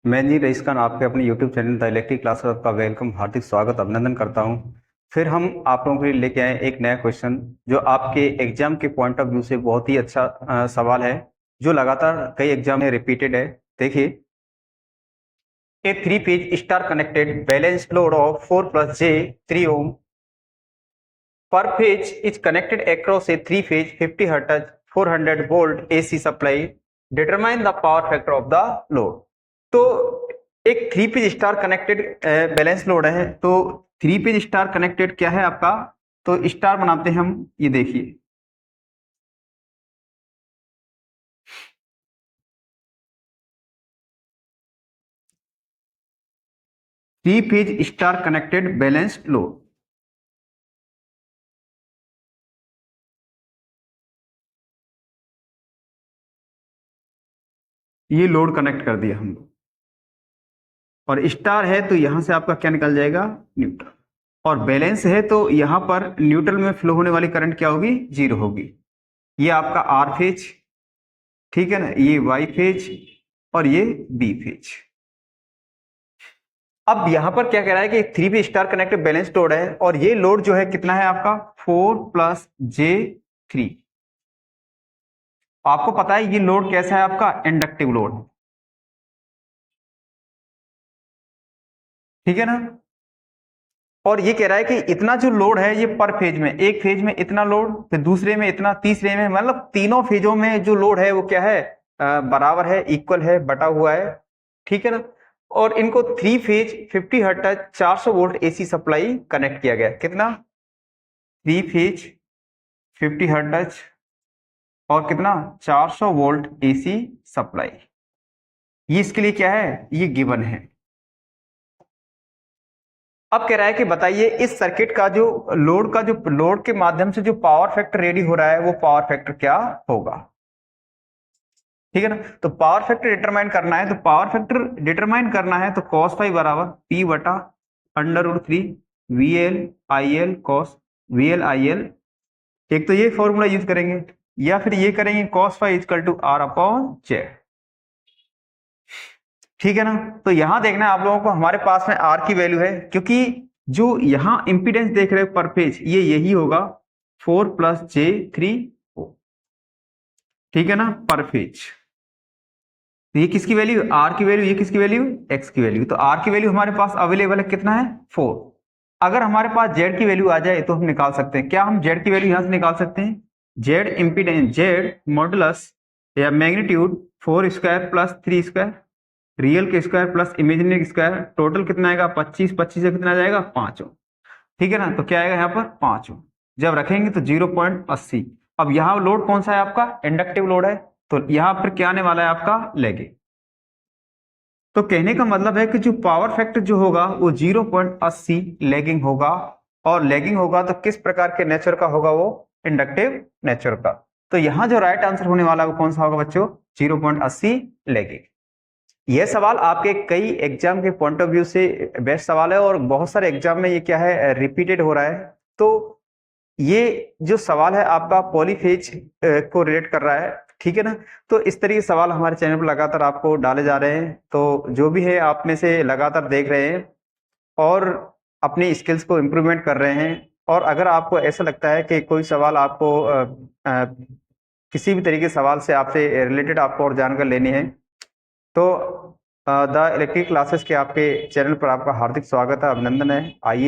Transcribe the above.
मैं जी रईस खान आपके अपने YouTube channel the electric classes आपका वेलकम हार्दिक स्वागत अभिनंदन करता हूं। फिर हम आप लोगों के लिए लेके आए एक नया क्वेश्चन जो आपके एग्जाम के पॉइंट ऑफ व्यू से बहुत ही अच्छा सवाल है, जो लगातार कई एग्जाम में रिपीटेड है। देखिए, a three phase star connected balance load of 4 + j 3 ohm per phase is connected across a three phase 50 Hz 400 volt AC supply. Determine the power factor of the load. तो एक three page star connected balance load है। तो three page star connected क्या है आपका, तो star बनाते हैं हम। ये देखिए, three page star connected balance load. ये लोड कनेक्ट कर दिया हम लोग, और स्टार है तो यहां से आपका क्या निकल जाएगा, न्यूट्रल। और बैलेंस है तो यहां पर न्यूट्रल में फ्लो होने वाली करंट क्या होगी, जीरो होगी। ये आपका आर फेज, ठीक है ना, ये वाई फेज और ये बी फेज। अब यहां पर क्या कह रहा है कि थ्री पे स्टार कनेक्टेड बैलेंस लोड है, और ये लोड जो है कितना है आपका 4 + j3। आपको पता है ये लोड कैसा है आपका, इंडक्टिव लोड, ठीक है ना। और ये कह रहा है कि इतना जो लोड है ये पर फेज में, एक फेज में इतना लोड, फिर दूसरे में इतना, तीसरे में, मतलब तीनों फेजों में जो लोड है वो क्या है, बराबर है, इक्वल है, बटा हुआ है, ठीक है ना। और इनको three phase 50 hertz 400 volt AC supply connect किया गया। कितना, थ्री फेज 50 हर्ट्ज और कितना, 400 वोल्ट एसी सप्लाई। ये इसके लिए क्या है, ये गिवन है। अब कह रहा है कि बताइए इस सर्किट का जो लोड के माध्यम से जो पावर फैक्टर रेडी हो रहा है वो पावर फैक्टर क्या होगा, ठीक है ना। तो पावर फैक्टर डिटरमाइन करना है, तो पावर फैक्टर डिटरमाइन करना है तो cos फाई बराबर P/√3 VL IL cos VL IL। एक तो ये फॉर्मूला यूज करेंगे, या फिर ये करेंगे cos फाई = R/Z, ठीक है ना। तो यहां देखना है आप लोगों को, हमारे पास में आर की वैल्यू है, क्योंकि जो यहां इंपीडेंस देख रहे हो पर फेज, ये यही होगा 4 + j3, ठीक है ना, पर फेज। तो ये किसकी वैल्यू, आर की वैल्यू, ये किसकी वैल्यू, एक्स की वैल्यू। तो आर की वैल्यू हमारे पास अवेलेबल है, कितना है, 4। अगर हमारे पास जेड की वैल्यू आ जाए तो हम निकाल सकते हैं। क्या हम जेड की वैल्यू यहां से निकाल सकते हैं, जेड इंपीडेंस, जेड मॉडुलस या मैग्नीट्यूड 4² + 3², रियल के स्क्वायर प्लस इमेजिनरी के स्क्वायर, टोटल कितना आएगा 25, 25 से कितना आ जाएगा 5 ओम, ठीक है ना। तो क्या आएगा यहाँ पर 5 ओम, जब रखेंगे तो 0.80। अब यहाँ लोड कौन सा है आपका, इंडक्टिव लोड है, तो यहाँ पर क्या आने वाला है आपका, लैगिंग। तो कहने का मतलब है कि जो पावर फैक्टर जो होगा वो 0.80 लैगिंग होगा, और लैगिंग होगा तो किस प्रकार के नेचर का होगा, वो इंडक्टिव नेचर का। तो यहाँ जो राइट आंसर होने वाला है वो कौन सा होगा बच्चों, 0.80 लैगिंग। यह सवाल आपके कई एग्जाम के पॉइंट ऑफ व्यू से बेस्ट सवाल है, और बहुत सारे एग्जाम में ये क्या है, रिपीटेड हो रहा है। तो ये जो सवाल है आपका पॉलीफेज को रिलेट कर रहा है, ठीक है ना। तो इस तरीके के सवाल हमारे चैनल पर लगातार आपको डाले जा रहे हैं। तो जो भी है आप में से लगातार देख रहे हैं और अपनी स्किल्स को इम्प्रूवमेंट कर रहे हैं। और अगर आपको ऐसा लगता है कि कोई सवाल आपको किसी भी तरीके के सवाल से आपसे रिलेटेड आपको और जानकारी लेनी है, तो द इलेक्ट्रिक क्लासेस के आपके चैनल पर आपका हार्दिक स्वागत है, अभिनंदन है। आइए